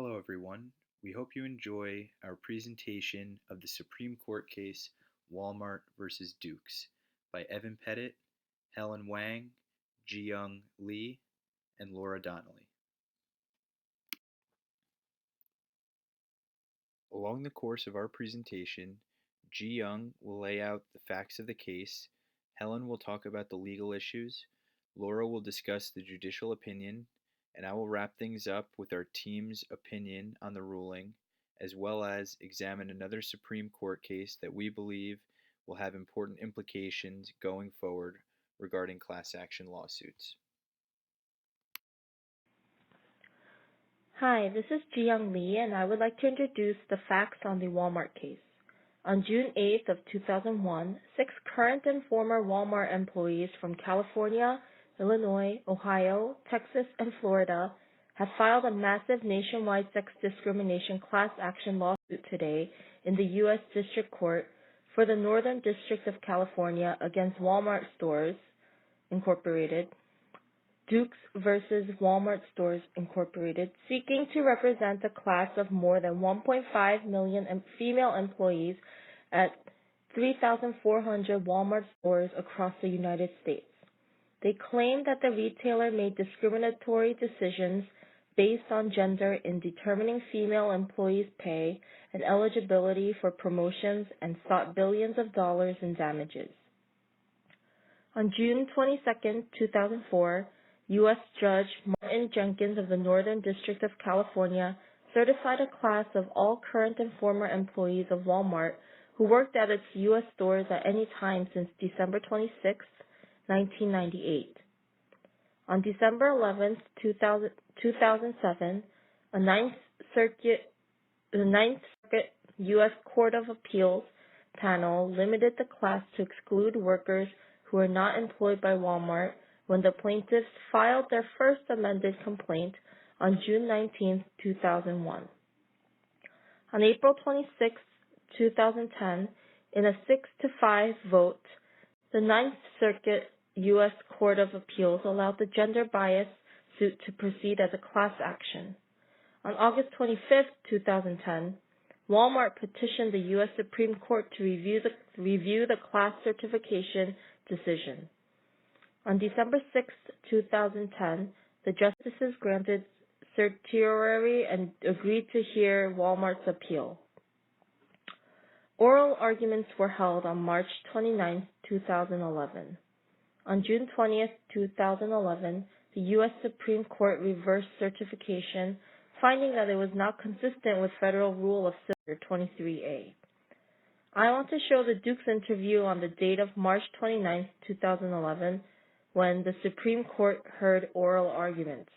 Hello everyone. We hope you enjoy our presentation of the Supreme Court case Walmart versus Dukes by Evan Petitt, Helen Wang, Jiyoung Lee, and Laura Donnelly. Along the course of our presentation, Jiyoung will lay out the facts of the case, Helen will talk about the legal issues, Laura will discuss the judicial opinion, and I will wrap things up with our team's opinion on the ruling, as well as examine another Supreme Court case that we believe will have important implications going forward regarding class action lawsuits. Hi, this is Jiyoung Lee, and I would like to introduce the facts on the Walmart case. On June 8th of 2001, 6 current and former Walmart employees from California, Illinois, Ohio, Texas, and Florida have filed a massive nationwide sex discrimination class action lawsuit today in the U.S. District Court for the Northern District of California against Walmart Stores, Incorporated, Dukes versus Walmart Stores Incorporated, seeking to represent a class of more than 1.5 million female employees at 3,400 Walmart stores across the United States. They claim that the retailer made discriminatory decisions based on gender in determining female employees' pay and eligibility for promotions and sought billions of dollars in damages. On June 22, 2004, U.S. Judge Martin Jenkins of the Northern District of California certified a class of all current and former employees of Walmart who worked at its U.S. stores at any time since December 26, 1998. On December 11, 2007, the Ninth Circuit U.S. Court of Appeals panel limited the class to exclude workers who are not employed by Walmart when the plaintiffs filed their first amended complaint on June 19, 2001. On April 26, 2010, in a 6-5 vote, the Ninth Circuit U.S. Court of Appeals allowed the gender bias suit to proceed as a class action. On August 25, 2010, Walmart petitioned the U.S. Supreme Court to review the class certification decision. On December 6, 2010, the justices granted certiorari and agreed to hear Walmart's appeal. Oral arguments were held on March 29, 2011. On June 20, 2011, the U.S. Supreme Court reversed certification, finding that it was not consistent with Federal Rule of Civil 23A. I want to show the Dukes interview on the date of March 29, 2011, when the Supreme Court heard oral arguments.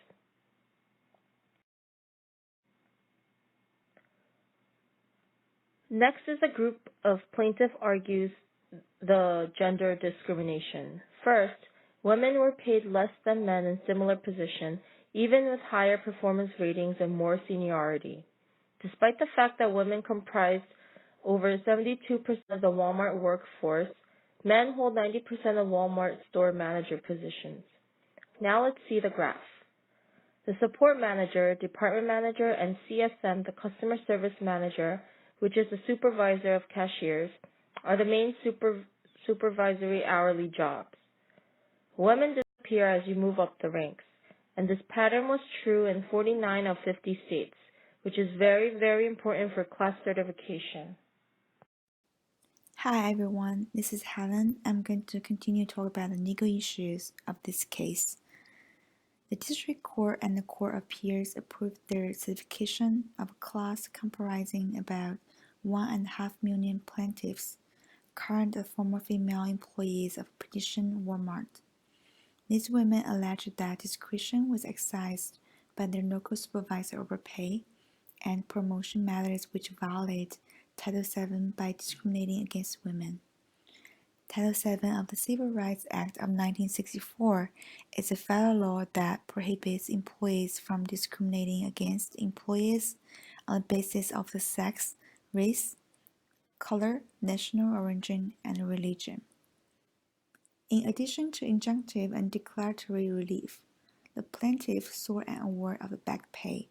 Next is a group of plaintiff argues the gender discrimination. First, women were paid less than men in similar position, even with higher performance ratings and more seniority. Despite the fact that women comprised over 72% of the Walmart workforce, men hold 90% of Walmart store manager positions. Now let's see the graph. The support manager, department manager, and CSM, the customer service manager, which is the supervisor of cashiers, are the main supervisory hourly jobs. Women disappear as you move up the ranks, and this pattern was true in 49 of 50 states, which is very, very important for class certification. Hi everyone, this is Helen. I'm going to continue to talk about the legal issues of this case. The District Court and the Court of Appeals approved their certification of a class comprising about 1.5 million plaintiffs, current and former female employees of Petitt Walmart. These women alleged that discretion was exercised by their local supervisor over pay and promotion matters which violate Title VII by discriminating against women. Title VII of the Civil Rights Act of 1964 is a federal law that prohibits employees from discriminating against employees on the basis of the sex, race, color, national origin, and religion. In addition to injunctive and declaratory relief, the plaintiff sought an award of back pay.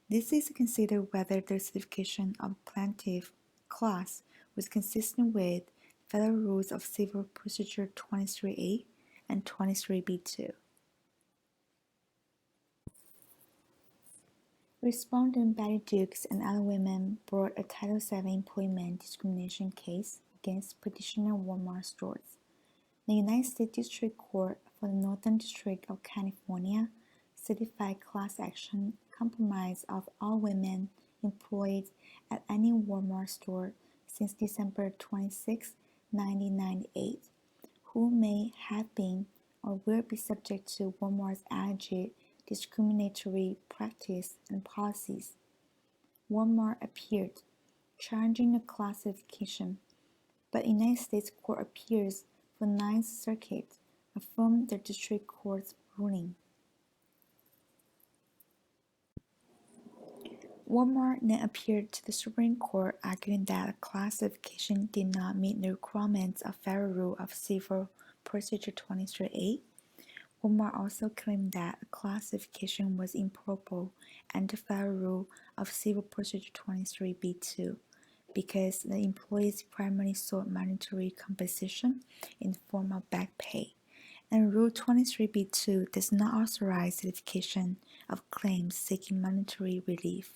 This is to consider whether the certification of plaintiff class was consistent with Federal Rules of Civil Procedure 23A and 23B2. Respondent Betty Dukes and other women brought a Title VII employment discrimination case against petitioner Walmart stores. The United States District Court for the Northern District of California certified class action comprised of all women employed at any Walmart store since December 26, 1998, who may have been or will be subject to Walmart's alleged discriminatory practice and policies. Walmart appealed, challenging the classification, but United States Court of Appeals for Ninth Circuit affirmed the district court's ruling. Walmart then appealed to the Supreme Court, arguing that the classification did not meet the requirements of Federal Rule of Civil Procedure 23A. Walmart also claimed that the classification was improper under Federal Rule of Civil Procedure 23B2 because the employees primarily sought monetary compensation in the form of back pay, and Rule 23B2 does not authorize certification of claims seeking monetary relief.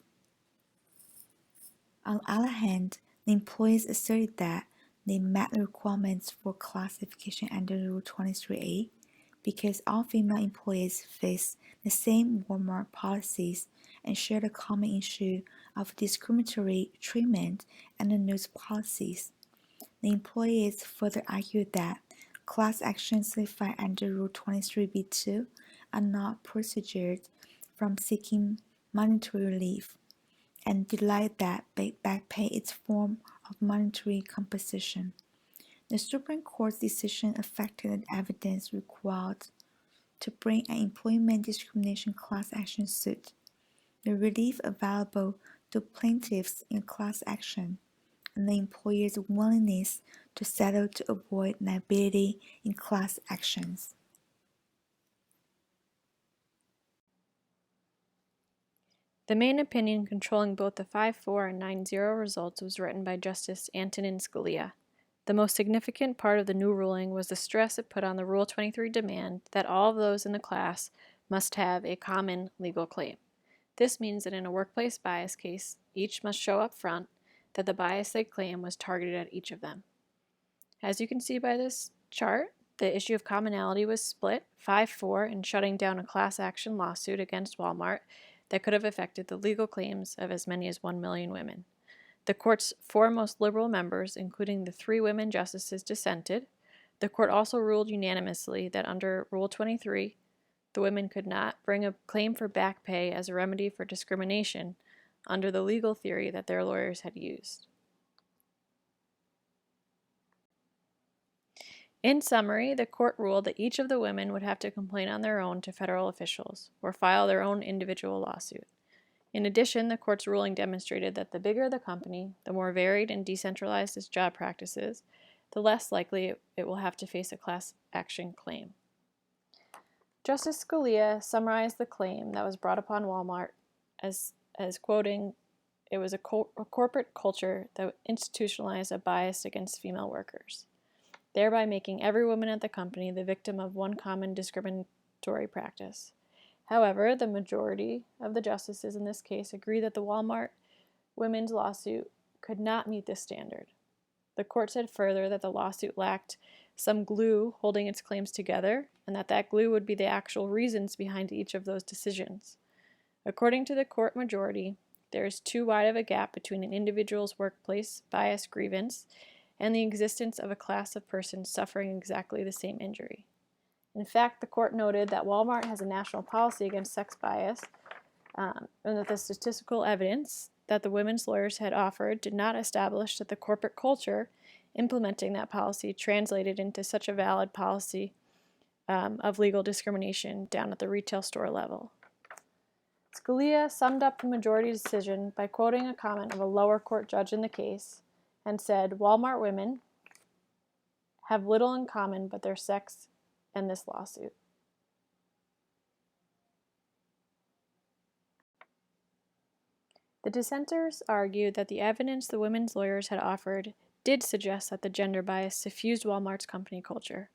On the other hand, the employees asserted that they met the requirements for classification under Rule 23A because all female employees face the same Walmart policies and share the common issue of discriminatory treatment under those policies. The employees further argued that class actions certified under Rule 23B2 are not procedures from seeking monetary relief, and denied that back pay is a form of monetary compensation. The Supreme Court's decision affected the evidence required to bring an employment discrimination class action suit, the relief available to plaintiffs in class action, and the employer's willingness to settle to avoid liability in class actions. The main opinion controlling both the 5-4 and 9-0 results was written by Justice Antonin Scalia. The most significant part of the new ruling was the stress it put on the Rule 23 demand that all of those in the class must have a common legal claim. This means that in a workplace bias case, each must show up front that the bias they claim was targeted at each of them. As you can see by this chart, the issue of commonality was split 5-4 in shutting down a class action lawsuit against Walmart that could have affected the legal claims of as many as 1 million women. The court's 4 most liberal members, including the 3 women justices, dissented. The court also ruled unanimously that under Rule 23, the women could not bring a claim for back pay as a remedy for discrimination under the legal theory that their lawyers had used. In summary, the court ruled that each of the women would have to complain on their own to federal officials or file their own individual lawsuit. In addition, the court's ruling demonstrated that the bigger the company, the more varied and decentralized its job practices, the less likely it will have to face a class action claim. Justice Scalia summarized the claim that was brought upon Walmart as quoting, "It was a corporate culture that institutionalized a bias against female workers, thereby making every woman at the company the victim of one common discriminatory practice." However, the majority of the justices in this case agree that the Walmart women's lawsuit could not meet this standard. The court said further that the lawsuit lacked some glue holding its claims together, and that glue would be the actual reasons behind each of those decisions. According to the court majority, there is too wide of a gap between an individual's workplace bias grievance and the existence of a class of persons suffering exactly the same injury. In fact, the court noted that Walmart has a national policy against sex bias, and that the statistical evidence that the women's lawyers had offered did not establish that the corporate culture implementing that policy translated into such a valid policy of legal discrimination down at the retail store level. Scalia summed up the majority decision by quoting a comment of a lower court judge in the case and said, "Walmart women have little in common but their sex and this lawsuit." The dissenters argued that the evidence the women's lawyers had offered did suggest that the gender bias suffused Walmart's company culture.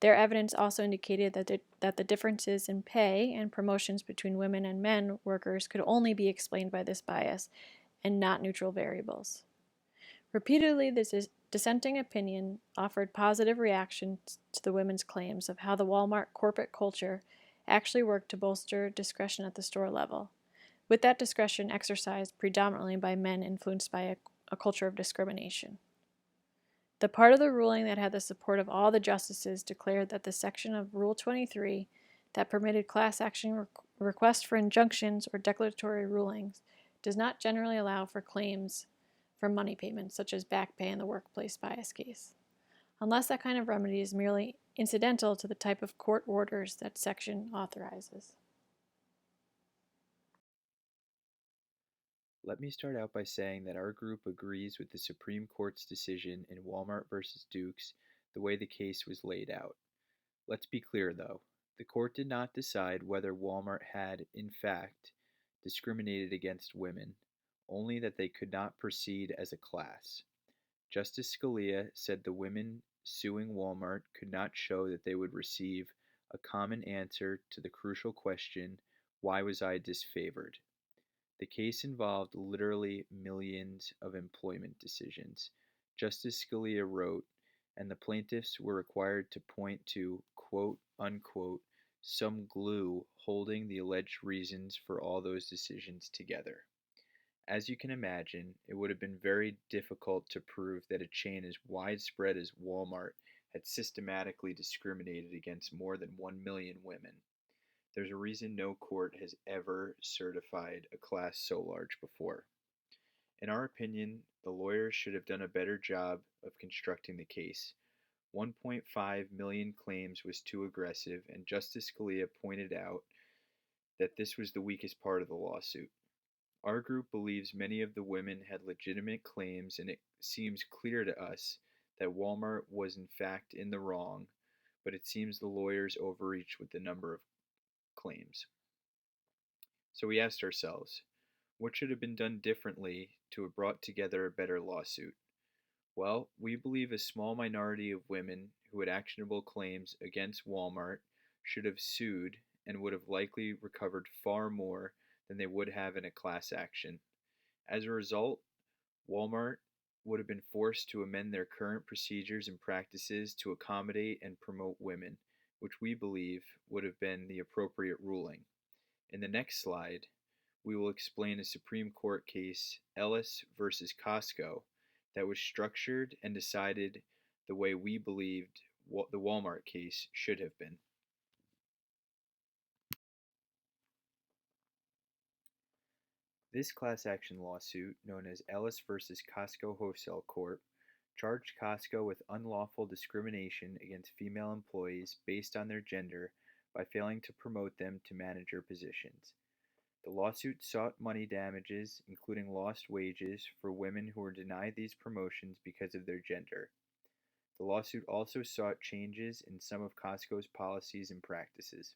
Their evidence also indicated that the differences in pay and promotions between women and men workers could only be explained by this bias and not neutral variables. Repeatedly, this dissenting opinion offered positive reactions to the women's claims of how the Walmart corporate culture actually worked to bolster discretion at the store level, with that discretion exercised predominantly by men influenced by a culture of discrimination. The part of the ruling that had the support of all the justices declared that the section of Rule 23 that permitted class action requests for injunctions or declaratory rulings does not generally allow for claims for money payments, such as back pay in the workplace bias case, unless that kind of remedy is merely incidental to the type of court orders that section authorizes. Let me start out by saying that our group agrees with the Supreme Court's decision in Walmart v. Dukes the way the case was laid out. Let's be clear, though. The court did not decide whether Walmart had, in fact, discriminated against women, only that they could not proceed as a class. Justice Scalia said the women suing Walmart could not show that they would receive a common answer to the crucial question, why was I disfavored? The case involved literally millions of employment decisions. Justice Scalia wrote, and the plaintiffs were required to point to, quote, unquote, some glue holding the alleged reasons for all those decisions together. As you can imagine, it would have been very difficult to prove that a chain as widespread as Walmart had systematically discriminated against more than 1 million women. There's a reason no court has ever certified a class so large before. In our opinion, the lawyers should have done a better job of constructing the case. 1.5 million claims was too aggressive, and Justice Scalia pointed out that this was the weakest part of the lawsuit. Our group believes many of the women had legitimate claims, and it seems clear to us that Walmart was in fact in the wrong, but it seems the lawyers overreached with the number of claims. So we asked ourselves, what should have been done differently to have brought together a better lawsuit? Well, we believe a small minority of women who had actionable claims against Walmart should have sued and would have likely recovered far more than they would have in a class action. As a result, Walmart would have been forced to amend their current procedures and practices to accommodate and promote women, which we believe would have been the appropriate ruling. In the next slide, we will explain a Supreme Court case, Ellis versus Costco, that was structured and decided the way we believed the Walmart case should have been. This class action lawsuit, known as Ellis versus Costco Wholesale Corp., charged Costco with unlawful discrimination against female employees based on their gender by failing to promote them to manager positions. The lawsuit sought money damages, including lost wages, for women who were denied these promotions because of their gender. The lawsuit also sought changes in some of Costco's policies and practices.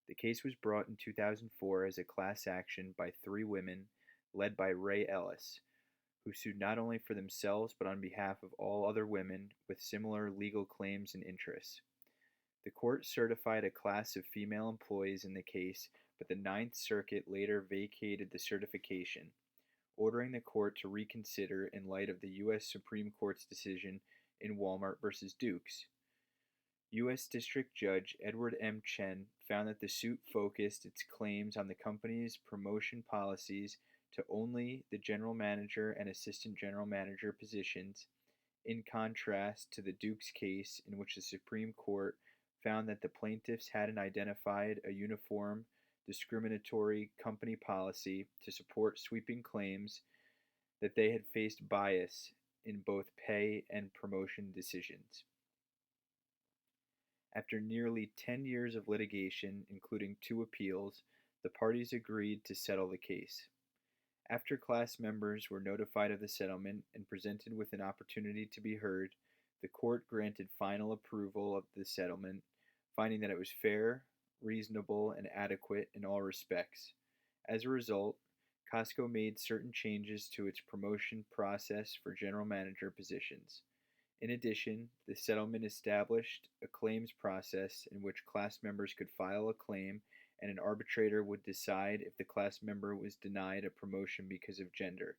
The case was brought in 2004 as a class action by 3 women, led by Ray Ellis, who sued not only for themselves but on behalf of all other women with similar legal claims and interests. The court certified a class of female employees in the case, but the Ninth Circuit later vacated the certification, ordering the court to reconsider in light of the U.S. Supreme Court's decision in Walmart v. Dukes. U.S. District Judge Edward M. Chen found that the suit focused its claims on the company's promotion policies to only the general manager and assistant general manager positions, in contrast to the Dukes case in which the Supreme Court found that the plaintiffs hadn't identified a uniform, discriminatory company policy to support sweeping claims that they had faced bias in both pay and promotion decisions. After nearly 10 years of litigation, including 2 appeals, the parties agreed to settle the case. After class members were notified of the settlement and presented with an opportunity to be heard, the court granted final approval of the settlement, finding that it was fair, reasonable, and adequate in all respects. As a result, Costco made certain changes to its promotion process for general manager positions. In addition, the settlement established a claims process in which class members could file a claim and an arbitrator would decide if the class member was denied a promotion because of gender.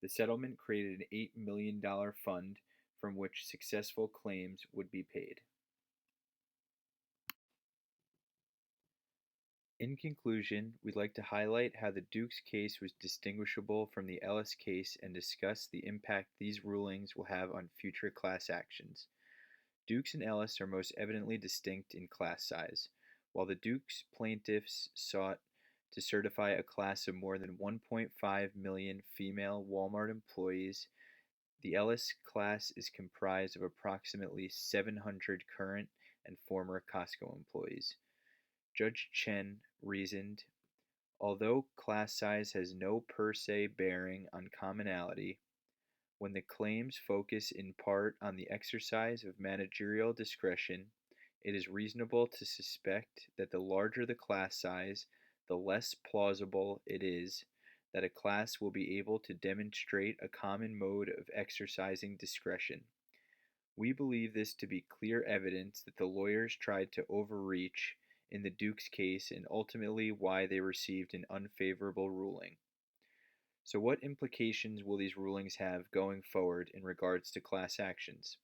The settlement created an $8 million fund from which successful claims would be paid. In conclusion, we'd like to highlight how the Dukes case was distinguishable from the Ellis case and discuss the impact these rulings will have on future class actions. Dukes and Ellis are most evidently distinct in class size. While the Dukes plaintiffs sought to certify a class of more than 1.5 million female Walmart employees, the Ellis class is comprised of approximately 700 current and former Costco employees. Judge Chen reasoned, although class size has no per se bearing on commonality, when the claims focus in part on the exercise of managerial discretion, it is reasonable to suspect that the larger the class size, the less plausible it is that a class will be able to demonstrate a common mode of exercising discretion. We believe this to be clear evidence that the lawyers tried to overreach in the Dukes case and ultimately why they received an unfavorable ruling. So what implications will these rulings have going forward in regards to class actions?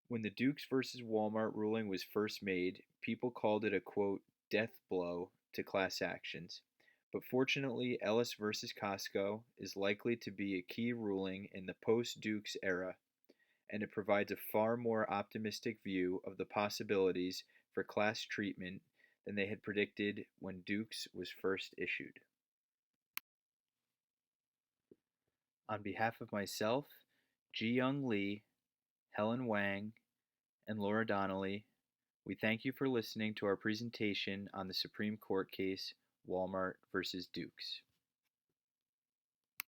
When the Dukes versus Walmart ruling was first made, people called it a quote, death blow to class actions. But fortunately, Ellis versus Costco is likely to be a key ruling in the post-Dukes era, and it provides a far more optimistic view of the possibilities for class treatment than they had predicted when Dukes was first issued. On behalf of myself, Jiyoung Lee, Helen Wang, and Laura Donnelly, we thank you for listening to our presentation on the Supreme Court case Walmart versus Dukes.